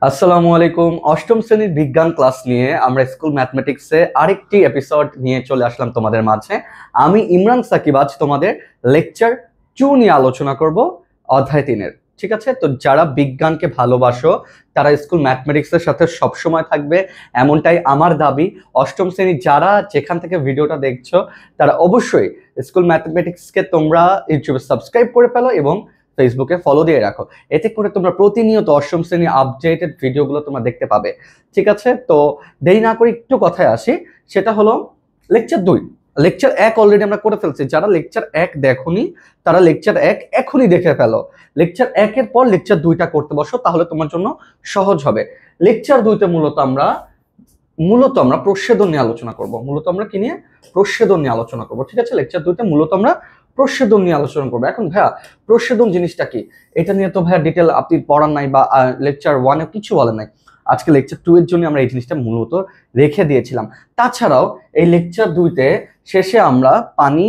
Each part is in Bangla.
আসসালামু আলাইকুম। অষ্টম শ্রেণীর বিজ্ঞান ক্লাস নিয়ে আমরা স্কুল ম্যাথমেটিক্সে আরেকটি এপিসোড নিয়ে চলে আসলাম তোমাদের মাঝে। আমি ইমরান সাকিব আজ তোমাদের লেকচার 2 নিয়ে আলোচনা করব, অধ্যায় 3-এর। ঠিক আছে, তো যারা বিজ্ঞানকে ভালোবাসো তারা স্কুল ম্যাথমেটিক্সের সাথে সবসময় থাকবে, এমনটাই আমার দাবি। অষ্টম শ্রেণী যারা যেখান থেকে ভিডিওটা দেখছো তারা অবশ্যই স্কুল ম্যাথমেটিক্সকে তোমরা ইউটিউবে সাবস্ক্রাইব করে ফেলো এবং ফেসবুকে ফলো দিয়ে রাখো। এতে করে তোমরা প্রতিনিয়ত অষ্টম শ্রেণী আপডেটেড ভিডিওগুলো তোমরা দেখতে পাবে। ঠিক আছে, তো দেরি না করে একটু কথায় আসি, সেটা হলো লেকচার 2। লেকচার 1 অলরেডি আমরা করে ফেলছি। যারা লেকচার 1 দেখোনি তারা লেকচার 1 এখনই দেখে ফেলো। লেকচার 1-এর পর লেকচার 2টা করতে বসো, তাহলে তোমার জন্য সহজ হবে। লেকচার 2তে মূলত আমরা প্রচ্ছেদন নিয়ে আলোচনা করব। মূলত আমরা কি নিয়ে? প্রচ্ছেদন নিয়ে আলোচনা করব। ঠিক আছে, লেকচার 2তে মূলত আমরা প্রচ্ছেদন নিয়ে আলোচনা করবো। এখন ভাইয়া প্রচ্ছেদন জিনিসটা কি, এটা নিয়ে তো ভাইয়া ডিটেল আপনি পড়ার নাই বা লেকচার 1-এ কিছু বলেন নাই। আজকে লেকচার 2-এর জন্য আমরা এই জিনিসটা মূলত রেখে দিয়েছিলাম। তাছাড়াও এই লেকচার 2-তে শেষে আমরা পানি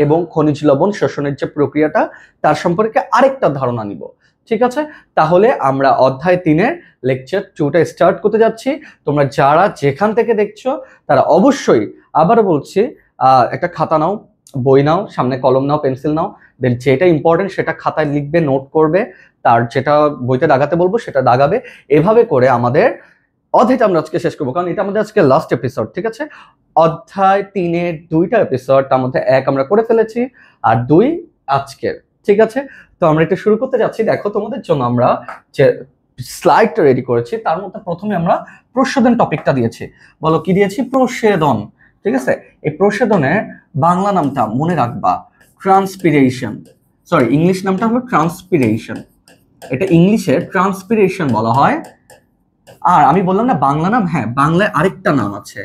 এবং খনিজ লবণ শোষণের যে প্রক্রিয়াটা তার সম্পর্কে আরেকটা ধারণা নিব। ঠিক আছে, তাহলে আমরা অধ্যায় 3-এর লেকচার 2টা স্টার্ট করতে যাচ্ছি। তোমরা যারা যেখান থেকে দেখছো তারা অবশ্যই, আবারও বলছি, একটা খাতা নাও, বই নাও, সামনে কলম নাও, পেন্সিল নাও, দেন যেটা ইম্পর্টেন্ট সেটা খাতায় লিখবে, নোট করবে, তার যেটা বইতে দাগাতে বলবো সেটা দাগাবে। এভাবে করে আমাদের অধ্যায়টা আমরা আজকে শেষ করবো, কারণ এটা আমাদের আজকে লাস্ট এপিসোড। ঠিক আছে, অধ্যায় 3-এর 2টা এপিসোড, তার মধ্যে 1 আমরা করে ফেলেছি আর 2 আজকের। ঠিক আছে, তো আমরা এটা শুরু করতে যাচ্ছি। দেখো, তোমাদের জন্য আমরা যে স্লাইডটা রেডি করেছি তার মধ্যে প্রথমে আমরা প্রচ্ছেদন টপিকটা দিয়েছি। বলো কি দিয়েছি? প্রচ্ছেদন। ঠিক আছে, এই প্রচ্ছেদনের বাংলা নামটা মনে রাখবা, ট্রান্সপিরেশন। সরি, ইংলিশ নামটা হলো ট্রান্সপিরেশন। এটা ইংলিশে ট্রান্সপিরেশন বলা হয়। আর আমি বললাম না বাংলা নাম, হ্যাঁ, বাংলায় আরেকটা নাম আছে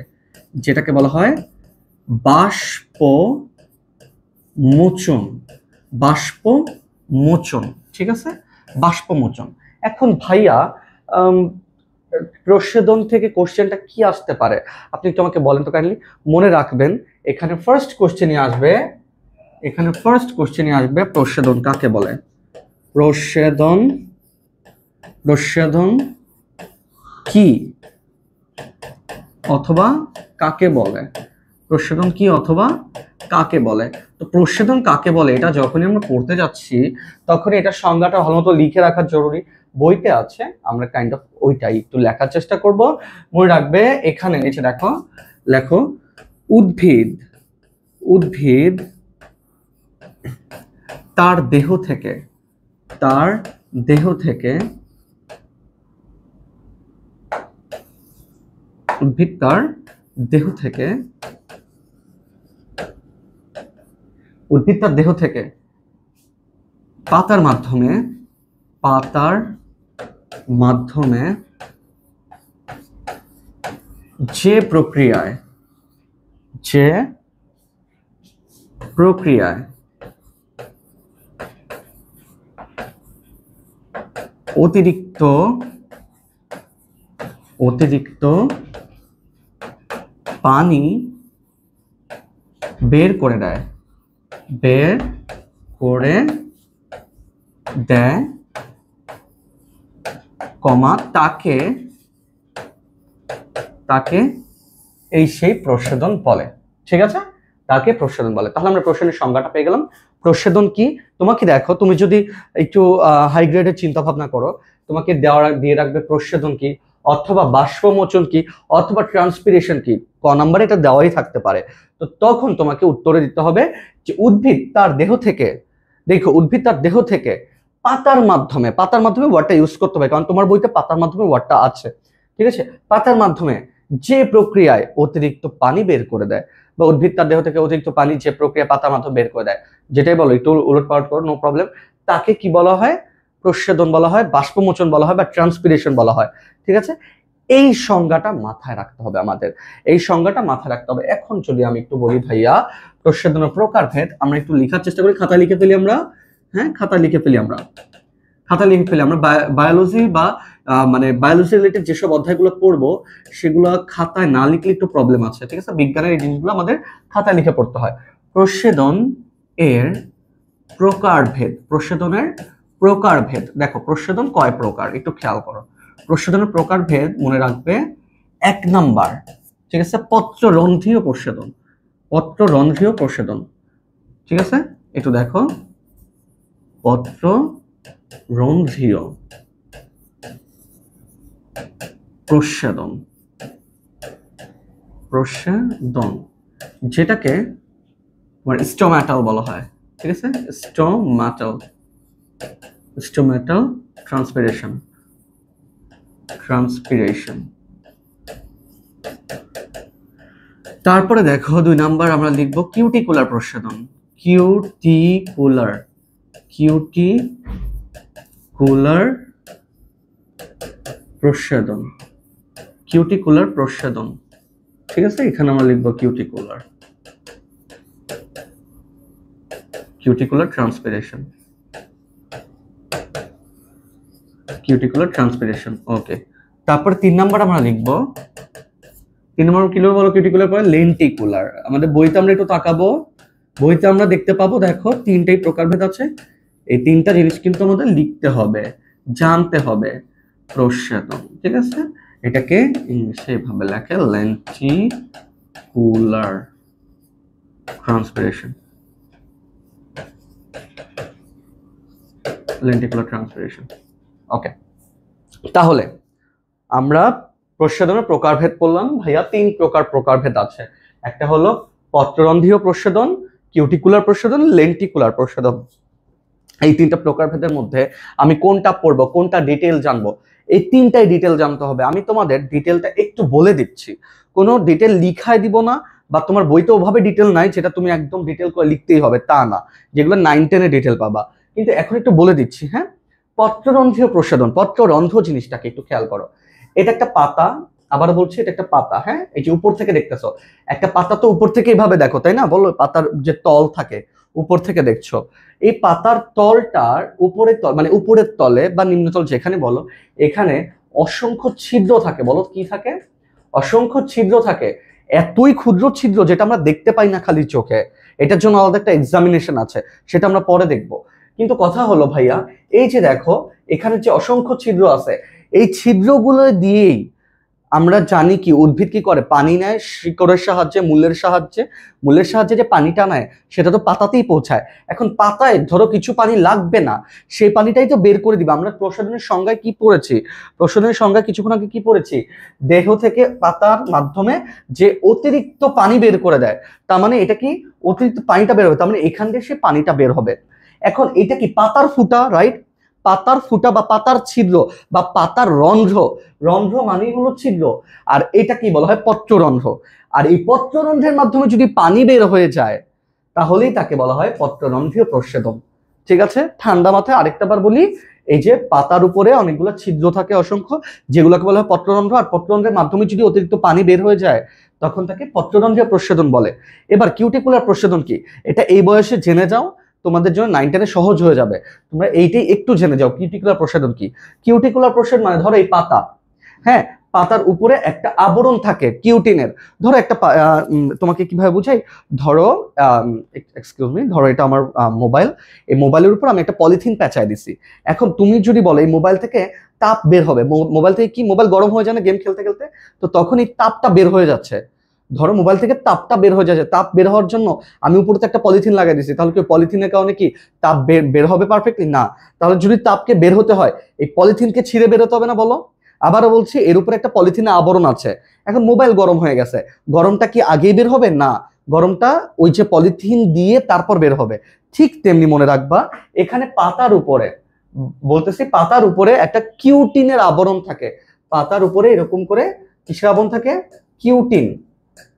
যেটাকে বলা হয় বাষ্পমোচন। বাষ্পমোচন, ঠিক আছে, বাষ্পমোচন। এখন ভাইয়া প্রচ্ছেদন থেকে কোশ্চেনটা কি আসতে পারে আপনি একটু আমাকে বলেন তো কাইন্ডলি। মনে রাখবেন এখানে ফার্স্ট কোশ্চেনই আসবে, প্রচ্ছেদন কাকে বলে। প্রচ্ছেদন কি অথবা কাকে বলে? প্রচ্ছেদন কি অথবা কাকে বলে? তো প্রচ্ছেদন কাকে বলে এটা যখনই আমরা পড়তে যাচ্ছি তখন এটা সংজ্ঞাটা ভালোমতো লিখে রাখা জরুরি। বইতে আছে, আমরা কাইন্ড অফ ওইটাই একটু লেখার চেষ্টা করব। মনে রাখবে এখানে নিচে লেখো উদ্ভিদ তার দেহ থেকে পাতার মাধ্যমে যে প্রক্রিয়ায় অতিরিক্ত পানি বের করে দেয়, তাকে এই সেই প্রচ্ছেদন বলে। ঠিক আছে, তাকে প্রচ্ছেদন বলে। তাহলে আমরা প্রচ্ছেদনের সংজ্ঞাটা পেয়ে গেলাম। প্রচ্ছেদন কি? তোমাকে দেখো, তুমি যদি একটু হাই গ্রেডের চিন্তা ভাবনা করো, তোমাকে দিয়ে রাখবে প্রচ্ছেদন কি, অথবা বাষ্পমোচন কি, অথবা ট্রান্সপিরেশন কি। ক নাম্বারে এটা দেওয়াই থাকতে পারে। তো তখন তোমাকে উত্তরে দিতে হবে যে উদ্ভিদ তার দেহ থেকে পাতার মাধ্যমে ওয়ার্ডটা ইউজ করতে হবে, কারণ তোমার বইতে পাতার মাধ্যমে ওয়ার্ডটা আছে। ঠিক আছে, পাতার মাধ্যমে যে প্রক্রিয়ায় অতিরিক্ত পানি বের করে দেয়, বা উদ্ভিদ তার দেহ থেকে অতিরিক্ত পানি যে প্রক্রিয়া পাতার মাধ্যমে বের করে দেয়, যেটাই বলো, একটু উলটপালট করো, নো প্রবলেম, তাকে কি বলা হয়? প্রচ্ছেদন বলা হয়, বাষ্পমোচন বলা হয়, বা ট্রান্সপিরেশন বলা হয়। ঠিক আছে, এই সংজ্ঞাটা মাথায় রাখতে হবে আমাদের, এখন যদি আমি একটু বলি ভাইয়া, প্রচ্ছেদনের প্রকারভেদ আমরা একটু লেখার চেষ্টা করি। খাতা লিখে ফেলি আমরা, বায়োলজি বা বায়োলজি রিলেটেড যেসব অধ্যায়গুলো পড়বো সেগুলো খাতায় না লিখলে একটু প্রবলেম আছে। ঠিক আছে, বিজ্ঞানের এই জিনিসগুলো আমাদের খাতায় লিখে পড়তে হয়। প্রচ্ছেদনের প্রকারভেদ। দেখো, প্রচ্ছেদন কয় প্রকার একটু খেয়াল করো। প্রস্বেদনের প্রকারভেদ মনে রাখবে 1 নাম্বার, ঠিক আছে, পত্ররন্ধ্রীয় প্রস্বেদন। পত্ররন্ধ্রীয় প্রস্বেদন, ঠিক আছে, একটু দেখো, পত্ররন্ধ্রীয় প্রস্বেদন, প্রস্বেদন যেটাকে স্টোম্যাটাল বলা হয়, ঠিক আছে, স্টোম্যাটাল, স্টোম্যাটাল ট্রান্সপিরেশন, ট্রান্সপিরেশন। তারপরে দেখো 2 নাম্বার আমরা লিখবো কিউটিকুলার প্রস্বেদন, কিউটিকুলার, কিউটিকুলার প্রস্বেদন, কিউটিকুলার প্রস্বেদন, ঠিক আছে, এখানে আমরা লিখবো cuticular, cuticular transpiration, cuticular transpiration. Okay, তারপরে 3 নাম্বার আমরা লিখবো, 3 নম্বর কি বলো কিউটিকুলার পরে লেন্টিকুলার। আমাদের বইতে আমরা একটু তাকাবো, বইতে আমরা দেখতে পাবো, দেখো 3টাই প্রকারভেদ আছে। এই 3টা জিনিস কিন্তু আমাদের লিখতে হবে, জানতে হবে। প্রস্বেদন, ঠিক আছে, এটাকে ইংলিশে এভাবে লেখে লেন্টিকুলার ট্রান্সপিরেশন, লেন্টিকুলার ট্রান্সপিরেশন। ওকে, তাহলে আমরা প্রস্বেদনের প্রকারভেদ পড়লাম ভাইয়া। 3 প্রকার প্রকারভেদ আছে, একটা হলো পত্ররন্ধ্রীয় প্রস্বেদন, কিউটিকুলার প্রস্বেদন, লেন্টিকুলার প্রস্বেদন। এই 3টা প্রকারভেদের মধ্যে আমি কোনটা পড়বো, কোনটা ডিটেল জানবো, এই 3টাই ডিটেল জানতে হবে। আমি তোমাদের ডিটেলটা একটু বলে দিচ্ছি, কোনো ডিটেল লিখাই দিব না, বা তোমার বইতে ওভাবে ডিটেল নাই যেটা তুমি একদম ডিটেল করে লিখতেই হবে তা না, যেগুলো 9-10-এ ডিটেল পাবা, কিন্তু এখন একটু বলে দিচ্ছি। হ্যাঁ, পত্ররন্ধ্রীয় প্রস্বেদন, পত্ররন্ধ্র জিনিসটাকে একটু খেয়াল করো। এটা একটা পাতা, আবার বলছি এটা একটা পাতা। হ্যাঁ, এই যে উপর থেকে দেখতেছো একটা পাতা, তো উপর থেকে এইভাবে দেখো, তাই না? বলো, পাতার যে তল থাকে উপর থেকে দেখছো, এই পাতার তলটার উপরের তল মানে উপরের তলে বা নিম্নতল যেখানে বলো, এখানে অসংখ্য ছিদ্র থাকে। বলো কি থাকে? অসংখ্য ছিদ্র থাকে। এতই ক্ষুদ্র ছিদ্র যেটা আমরা দেখতে পাই না খালি চোখে। এটার জন্য আলাদা একটা এক্সামিনেশন আছে, সেটা আমরা পরে দেখবো। কিন্তু কথা হলো ভাইয়া, এই যে দেখো এখানে যে অসংখ্য ছিদ্র আছে, এই ছিদ্রগুলো দিয়েই আমরা জানি কি উদ্ভিদ কি করে, পানি নেয় শিকড়ের সাহায্যে, মূলের সাহায্যে। মূলের সাহায্যে যে পানিটা নেয় সেটা তো পাতাতেই পৌঁছায়। এখন পাতায় ধরো কিছু পানি লাগবে না, সেই পানিটাই তো বের করে দিবে। আমরা প্রসাধনের সংজ্ঞায় কি পড়েছি? প্রসাধনের সংজ্ঞায় কিছুক্ষণ আগে কি পড়েছি? দেহ থেকে পাতার মাধ্যমে যে অতিরিক্ত পানি বের করে দেয়, তার মানে এটা কি অতিরিক্ত পানিটা বের হবে, তার মানে এখান থেকে সে পানিটা বের হবে। এখন এটা কি পাতার ফুটা, রাইট? পাতার ফুটা বা পাতার ছিদ্র বা পাতার রন্ধ্র, রন্ধ্র মানেই হলো ছিদ্র। আর এটা কি বলা হয়? পত্ররন্ধ্র। আর এই পত্ররন্ধ্রের মাধ্যমে যদি পানি বের হয়ে যায় তাহলেই তাকে বলা হয় পত্ররন্ধ্রীয় প্রস্বেদন। ঠিক আছে, ঠান্ডা মাথায় আরেকটা বার বলি, এই যে পাতার উপরে অনেকগুলো ছিদ্র থাকে অসংখ্য, যেগুলোকে বলা হয় পত্ররন্ধ্র। আর পত্ররন্ধ্রের মাধ্যমে যদি অতিরিক্ত পানি বের হয়ে যায় তখন তাকে পত্ররন্ধ্রীয় প্রস্বেদন বলে। এবার কিউটিকুলার প্রস্বেদন কি, এটা এই বয়সে জেনে যাও, তোমাদের জন্য 9-10-এ সহজ হয়ে যাবে। তোমরা এইটাই একটু জেনে যাও, কিউটিকুলার প্রস্বেদন কি। কিউটিকুলার প্রস্বেদন মানে ধরো এই পাতা, হ্যাঁ, পাতার উপরে একটা আবরণ থাকে কিউটিনের। ধরো একটা তোমাকে কিভাবে বুঝাই, ধরো এক্সকিউজ মি, ধরো এটা আমার মোবাইল, এই মোবাইলের উপর আমি একটা পলিথিন পেঁচায় দিছি। এখন তুমি যদি বলো এই মোবাইল থেকে তাপ বের হবে, মোবাইল থেকে কি, মোবাইল গরম হয়ে যায় না গেম খেলতে খেলতে, তো তখন এই তাপটা বের হয়ে যাচ্ছে। ধরো মোবাইল থেকে তাপটা বের হয়ে যাচ্ছে, তাপ বের হওয়ার জন্য আমি উপরে একটা পলিথিন লাগাই দিছি, তাহলে কি পলিথিনের কারণে কি তাপ বের হবে পারফেক্টলি? না। তাহলে যদি তাপকে বের হতে হয় এই পলিথিনকে ছিঁড়ে বের হতে হবে না? বলো। আবারও বলছি, এর উপরে একটা পলিথিনের আবরণ আছে। এখন মোবাইল গরম হয়ে গেছে, গরমটা কি আগেই বের হবে? না, গরমটা ওই যে পলিথিন দিয়ে তারপর বের হবে। ঠিক তেমনি মনে রাখবা, এখানে পাতার উপরে বলতেছি, পাতার উপরে একটা কিউটিনের আবরণ থাকে। পাতার উপরে এরকম করে কিসের আবরণ থাকে? কিউটিন,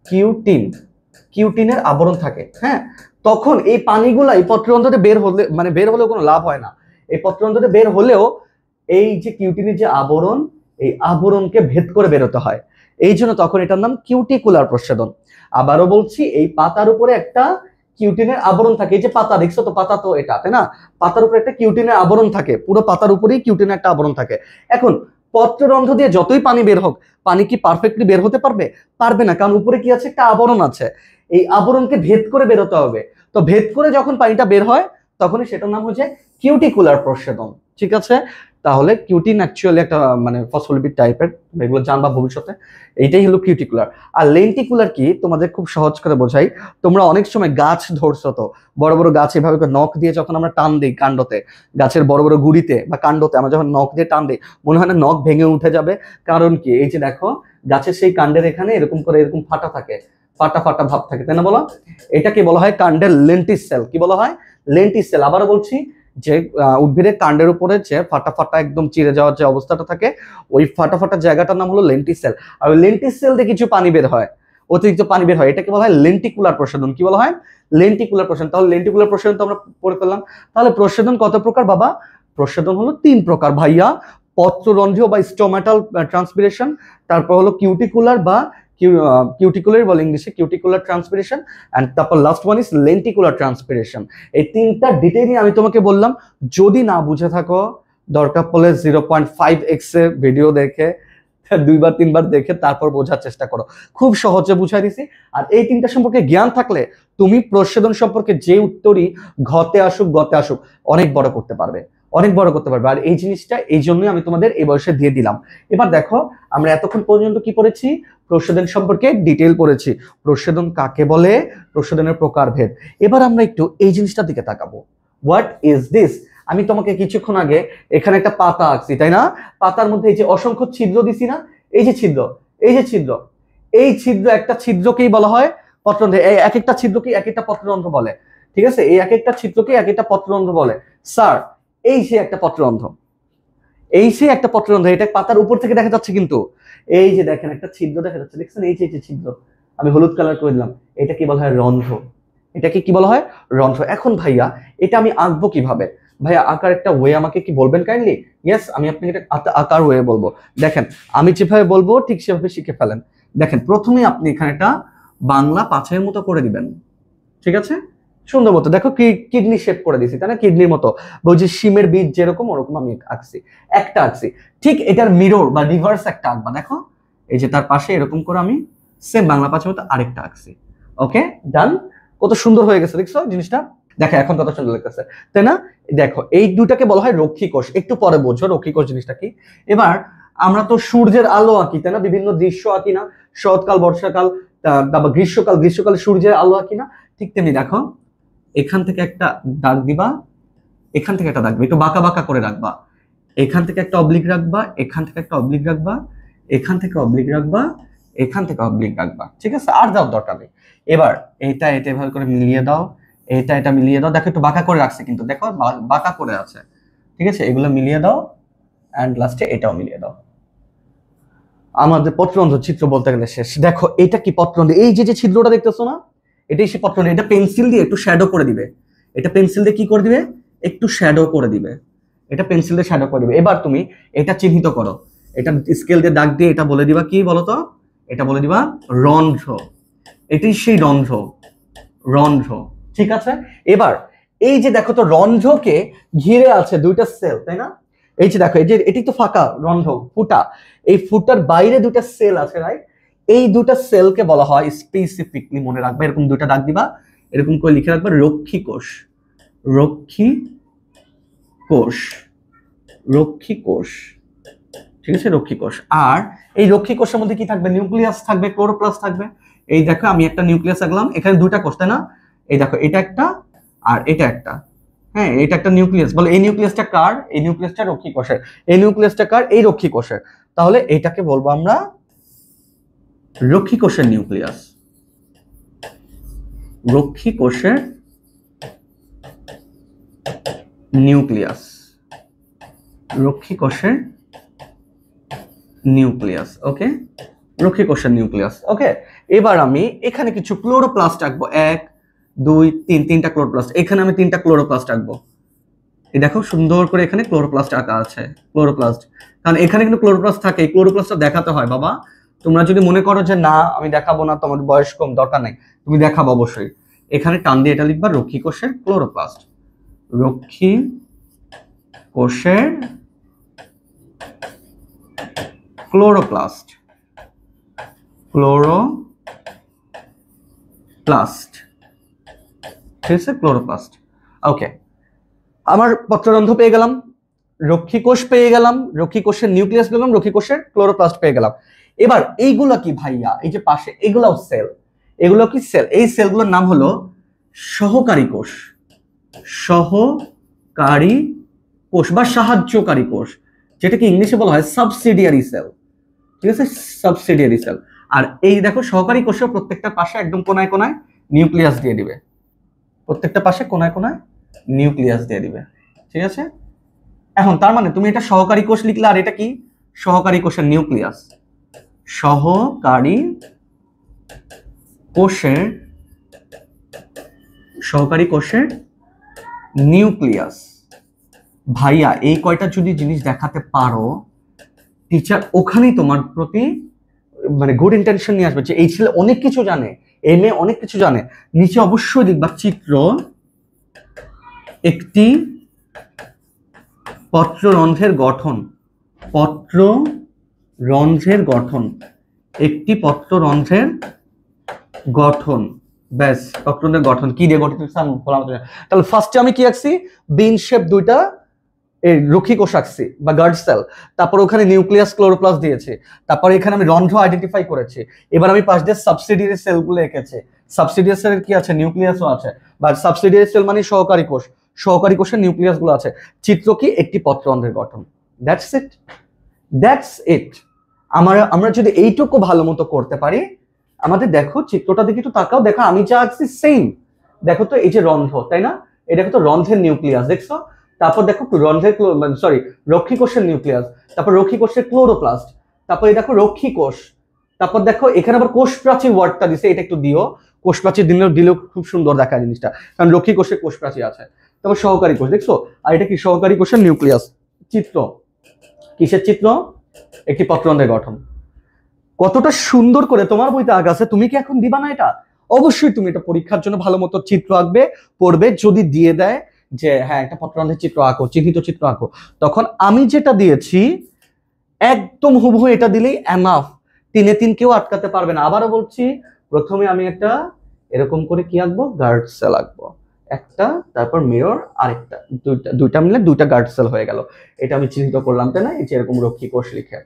কিউটিন, কিউটিনের আবরণ থাকে। হ্যাঁ, তখন এই পানিগুলা এই পত্ররন্ধ্রে বের হলে, মানে বের হলেও কোনো লাভ হয় না। এই পত্ররন্ধ্রে বের হলেও এই যে কিউটিনের যে আবরণ, এই আবরণকে ভেদ করে বেরোতে হয়। এই জন্য তখন এটার নাম কিউটিকুলার প্রস্বেদন। আবারও বলছি, এই পাতার উপরে একটা কিউটিনের আবরণ থাকে। এই যে পাতা দেখছো তো, পাতা তো এটা, তাই না? পাতার উপরে একটা কিউটিনের আবরণ থাকে, পুরো পাতার উপরেই কিউটিনের একটা আবরণ থাকে। এখন পত্ররন্ধ্র দিয়ে যতই পানি বের হোক, পানি কি পারফেক্টলি বের হতে পারবে? পারবে না, কারণ উপরে কি আছে? একটা আবরণ আছে। এই আবরণকে ভেদ করে বেরোতে হবে। তো ভেদ করে যখন পানিটা বের হয় তখনই সেটার নাম হচ্ছে কিউটিকুলার প্রস্বেদন। ঠিক আছে, তাহলে কিউটিন অ্যাকচুয়ালি একটা মানে ফসফোলিপিড টাইপের, এগুলো জানবা ভবিষ্যতে। এইটাই হলো কিউটিকুলার। আর লেন্টিকুলার কি তোমাদের খুব সহজ করে বোঝাই। তোমরা অনেক সময় গাছ ধরছো তো, বড় বড় গাছ এভাবে নখ দিয়ে যখন আমরা টান দিই কাণ্ডতে, গাছের বড় বড় গুড়িতে বা কাণ্ডতে আমরা যখন নখ দিয়ে টান দিই, মনে হয় না নখ ভেঙে উঠে যাবে? কারণ কি, এই যে দেখো গাছের সেই কাণ্ডের এখানে এরকম করে এরকম ফাটা থাকে, ফাটা ফাটা ভাব থাকে, তাই না বলো? এটাকে বলা হয় কাণ্ডের লেন্টিস সেল। কি বলা হয়? লেন্টিস সেল। আবারও বলছি যে উদ্ভিদের কাণ্ডের উপরে যে ফাটা ফাটা একদম চিরে যাওয়ার যে অবস্থাটা থাকে, ওই ফাটা ফাটা জায়গাটার নাম হলো লেন্টিস সেল। আর ওই লেন্টিস সেল দিয়ে কিছু পানি বের হয়, অতিরিক্ত পানি বের হয়, এটাকে বলা হয় লেন্টিকুলার প্রসাধন। কি বলা হয়? লেন্টিকুলার প্রসাধন। তাহলে লেন্টিকুলার প্রসাধন তো আমরা পড়ে ফেললাম। তাহলে প্রসাধন কত প্রকার বাবা? প্রসাধন হলো 3 প্রকার ভাইয়া। পত্ররন্ধ্রীয় বা স্টোমাটাল ট্রান্সপিরেশন, তারপর হলো কিউটিকুলার বা কিউটিকুলার বলে ইংলিশে, কিউটিকুলার ট্রান্সপিরেশন, এন্ড তারপর last one is lenticular transpiration. এই 3টা ডিটেইলই আমি তোমাকে বললাম। যদি না বুঝে থাকো, দরকার পড়লে 0.5x এর ভিডিও দেখে 2বার 3বার দেখে তারপর বোঝার চেষ্টা করো। খুব সহজে বুঝাই দিছি। আর এই 3টা সম্পর্কে জ্ঞান থাকলে তুমি প্রসাধন সম্পর্কে যে উত্তরই ঘতে আসুক গতে আসুক অনেক বড় করতে পারবে, অনেক বড় করতে পারবে। আর এই জিনিসটা এই জন্যই আমি তোমাদের এই বয়সে দিয়ে দিলাম। এবার দেখো আমরা এতক্ষণ পর্যন্ত কি পড়েছি? প্রসাধন সম্পর্কে ডিটেইল পড়েছি। প্রসাধন কাকে বলে, প্রসাধনের প্রকারভেদ। এবার আমরা একটু এই জিনিসটার দিকে তাকাবো। What is this? আমি তোমাকে কিছুক্ষণ আগে এখানে একটা পাতা আঁকছি, তাই না? পাতার মধ্যে এই যে অসংখ্য ছিদ্র দিছি না, এই যে ছিদ্র, এই যে ছিদ্র, এই ছিদ্র, একটা ছিদ্রকেই বলা হয় পত্ররন্ধ্র। এই এক একটা ছিদ্রকে এক একটা পত্ররন্ধ্র বলে, ঠিক আছে? এই এক একটা ছিদ্রকে এক একটা পত্ররন্ধ্র বলে। স্যার, এই সে একটা পত্ররন্ধ্র, এই সে একটা পত্ররন্ধ্র। এটা পাতার উপর থেকে দেখা যাচ্ছে, কিন্তু এই যে দেখেন একটা ছিদ্র দেখা যাচ্ছে, দেখছেন? এই যে ছিদ্র আমি হলুদ কালার করে দিলাম, এটা কি বলা হয়? রন্ধ্র। এটাকে কি বলা হয়? রন্ধ্র। এখন ভাইয়া এটা আমি আঁকবো কিভাবে? ভাইয়া আঁকার একটা ওয়ে আমাকে কি বলবেন কাইন্ডলি? ইয়েস, আমি আপনাকে এটা আঁকার ওয়ে বলবো। দেখেন আমি যেভাবে বলবো ঠিক সেভাবে শিখে ফেলেন। দেখেন প্রথমে আপনি এখানে একটা বাংলা পাঁচের মতো করে দিবেন, ঠিক আছে? সুন্দর মতো। দেখো কিডনি শেপ করে দিছি, তাই না? কিডনির মতো, ওই যে শিমের বীজ যেরকম ওরকম আমি আঁকছি, একটা আঁকছি। ঠিক এটার মিরর বা রিভার্স একটা আঁকবা। দেখো এই যে তার পাশে এরকম করে আমি সেম বাংলা পাঁচের মতো আরেকটা আঁকছি। ওকে, ডান। কত সুন্দর হয়ে গেছে, দেখছো জিনিসটা? দেখো এখন কত সুন্দর লাগতেছে, তাই না? দেখো এই দুটাকে বলা হয় রক্ষী কোষ। একটু পরে বুঝো রক্ষী কোষ জিনিসটা কি। এবার আমরা তো সূর্যের আলো আঁকি, তাই না? বিভিন্ন দৃশ্য আঁকি না? শরৎকাল, বর্ষাকাল, তারপর গ্রীষ্মকাল, গ্রীষ্মকালে সূর্যের আলো আঁকি না? ঠিক তেমনি দেখো এখান থেকে একটা দাগ দিবা, এখান থেকে একটা দাগ দিবা, একটু বাঁকা বাঁকা করে রাখবা। এখান থেকে একটা অবলিক রাখবা, এখান থেকে একটা অবলিক রাখবা, এখান থেকে অবলিক রাখবা, এখান থেকে অবলিক রাখবা, ঠিক আছে? আর যাওয়ার দরকার নেই। এবার এটা এটা এভাবে করে মিলিয়ে দাও, এটা এটা মিলিয়ে দাও। দেখো একটু বাঁকা করে রাখছে, কিন্তু দেখো বাঁকা করে আছে, ঠিক আছে? এগুলো মিলিয়ে দাও, এন্ড লাস্টে এটাও মিলিয়ে দাও। আমাদের পত্ররন্ধ্র চিত্র বলতে গেলে শেষ। দেখো এটা কি পত্ররন্ধ্র? এই যে যে ছিদ্রটা দেখতেছো না, এটাই সে পত্ররন্ধ্র। এটা পেন্সিল দিয়ে একটু শ্যাডো করে দিবে, এটা পেন্সিল দিয়ে কি করে দিবে? একটু শ্যাডো করে দিবে, এটা পেন্সিল দিয়ে শ্যাডো করে দিবে। এবার তুমি এটা চিহ্নিত করো, এটা স্কেল দিয়ে দাগ দিয়ে এটা বলে দিবা কি বলতো? এটা বলে দিবা রন্ধ্র। এটাই সেই রন্ধ্র, রন্ধ্র, ঠিক আছে? এবার এই যে দেখো তো রন্ধ্রকে ঘিরে আছে দুইটা সেল, তাই না? এই যে দেখো, এই যে এটি তো ফাঁকা রন্ধ্র, ফুটা। এই ফুটার বাইরে দুইটা সেল আছে, রাইট? এই দুটা সেলকে বলা হয় স্পেসিফিকলি, মনে রাখবে, এরকম দুইটা দাগ দিবা, এরকম করে লিখে রাখবে রক্ষী কোষ, রক্ষী কোষ, রক্ষী কোষ, ঠিক আছে? রক্ষী কোষ। আর এই রক্ষী কোষের মধ্যে কি থাকবে? নিউক্লিয়াস থাকবে, ক্লোরোপ্লাস্ট থাকবে। এই দেখো আমি একটা নিউক্লিয়াস আঁকলাম, এখানে দুইটা কোষ, তাই না? এই দেখো এটা একটা আর এটা একটা, হ্যাঁ এটা একটা নিউক্লিয়াস। বলে এই নিউক্লিয়াসটা কার? এই নিউক্লিয়াসটা রক্ষী কোষের। এই নিউক্লিয়াসটা কার? এই রক্ষী কোষের। তাহলে এটাকে বলবো আমরা রক্ষী কোষের নিউক্লিয়াস, রক্ষী কোষের নিউক্লিয়াস, রক্ষী কোষের নিউক্লিয়াস। ওকে, রক্ষী কোষের নিউক্লিয়াস। ওকে, এবার আমি এখানে কিছু ক্লোরোপ্লাস্ট আঁকবো। 1 2 3, তিনটা ক্লোরোপ্লাস্ট। এখানে আমি তিনটা ক্লোরোপ্লাস্ট আঁকবো। এই দেখো সুন্দর করে এখানে ক্লোরোপ্লাস্ট আঁকা আছে, ক্লোরোপ্লাস্ট। কারণ এখানে কিন্তু ক্লোরোপ্লাস্ট থাকে, এই ক্লোরোপ্লাস্টটা দেখাতে হয় বাবা। তোমরা যদি মনে করো যে না আমি দেখাবো না, তোমার বয়স কম, দরকার নাই, তুমি দেখাবো অবশ্যই। এখানে টান দিয়ে এটা লিখবা রক্ষী কোষের ক্লোরোপ্লাস্ট, রক্ষী কোষের ক্লোরোপ্লাস্ট, ক্লোরোপ্লাস্ট, ঠিক আছে? ক্লোরোপ্লাস্ট। ওকে, আমার পত্ররন্ধ্র পেয়ে গেলাম। রক্ষী কোষ পেয়ে গেলাম, রক্ষী কোষের নিউক্লিয়াস পেলাম, রক্ষী কোষের ক্লোরোপ্লাস্ট পেয়ে গেলাম। এবার এইগুলো কি ভাইয়া, এই যে পাশে এগুলাও সেল, এগুলো কি সেল? এই সেলগুলোর নাম হলো সহকারী কোষ, সহকারী কোষ বা সাহায্যকারী কোষ, যেটাকে ইংলিশে বলা হয় সাবসিডিয়ারি সেল। ঠিক আছে, সাবসিডিয়ারি সেল। আর এই দেখো সহকারী কোষের প্রত্যেকটা পাশে একদম কোনায় কোনায় নিউক্লিয়াস দিয়ে দিবে, প্রত্যেকটা পাশে কোনায় কোনায় নিউক্লিয়াস দিয়ে দিবে। ঠিক আছে, এখন তার মানে তুমি এটা সহকারী কোষ লিখলে, আর এটা কি সহকারী কোষের নিউক্লিয়াস, সহকারী কোষের, সহকারী কোষের নিউক্লিয়াস। ভাইয়া এই কয়টা যদি জিনিস দেখাতে পারো, টিচার ওখানেই তোমার প্রতি মানে গুড ইন্টেনশন নিয়ে আসবে যে এই ছেলে অনেক কিছু জানে, এই মেয়ে অনেক কিছু জানে। নিচে অবশ্যই লিখবা চিত্র একটি পত্ররন্ধ্রের গঠন, পত্ররন্ধ্রের গঠন, একটি পত্ররন্ধ্রের গঠন। ব্যাস, পত্ররন্ধ্রের গঠন কি দিয়ে গঠিত? তাহলে ফার্স্টে আমি কি আঁকছি? বিন শেপ দুইটা এই রক্ষী কোষ আঁকছি বা গার্ড সেল, তারপর ওখানে নিউক্লিয়াস ক্লোরোপ্লাস্ট দিয়েছে, তারপর এখানে আমি রন্ধ্র আইডেন্টিফাই করেছি। এবার আমি পাশ দিয়ে সাবসিডিয়ারি সেলগুলো এঁকেছি। সাবসিডিয়ারি সেলের কি আছে? নিউক্লিয়াসও আছে, বা সাবসিডিয়ারি সেল মানে সহকারী কোষ, সহকারী কোষের নিউক্লিয়াস গুলো আছে। চিত্র কি? একটি পত্ররন্ধ্রের গঠন। That's it, that's it. আমরা যদি এইটুকু ভালো মতো করতে পারি, আমাদের দেখো চিত্রটা দিকে একটু তাকাও, দেখো আমি যা আঁকছি সেম। দেখো তো এই যে রন্ধ্র, তাই না? এই দেখো তো রন্ধ্রের নিউক্লিয়াস, দেখছো? তারপর দেখো রন্ধ্রের সরি রক্ষী কোষের নিউক্লিয়াস, তারপর রক্ষী কোষের ক্লোরোপ্লাস্ট, তারপর এই দেখো রক্ষী কোষ, তারপর দেখো এখানে আবার কোষ প্রাচীর ওয়ার্ডটা দিছে, এটা একটু দিও, কোষ প্রাচীর দিলেও খুব সুন্দর দেখায় জিনিসটা, কারণ রক্ষী কোষের কোষ প্রাচীর আছে। তারপর সহকারী কোষ, দেখছো? আর এটা কি? সহকারী কোষের নিউক্লিয়াস। চিত্র কিসের চিত্র? একটি পত্ররন্ধ্রের গঠন। কতটা সুন্দর করে তোমার বইতে আঁকা আছে, তুমি কি এখন দিবা না এটা? অবশ্যই তুমি এটা পরীক্ষার জন্য ভালো মতো চিত্র আঁকবে, পড়বে। যদি দিয়ে দেয় যে হ্যাঁ একটা পত্ররন্ধ্রের চিত্র আঁকো, চিহ্নিত চিত্র আঁকো, তখন আমি যেটা দিয়েছি একদম হুবহু এটা দিলেই এনাফ। 3-3 কেউ আটকাতে পারবে না। আবারও বলছি, প্রথমে আমি একটা এরকম করে কি আঁকবো? গার্ড সেল আঁকবো একটা, তারপর মিরর আরেকটা, দুইটা মিলে দুইটা গার্ড সেল হয়ে গেল। এটা আমি চিহ্নিত করলাম, তাই না? এই যে এরকম রক্ষী কোষ লিখে।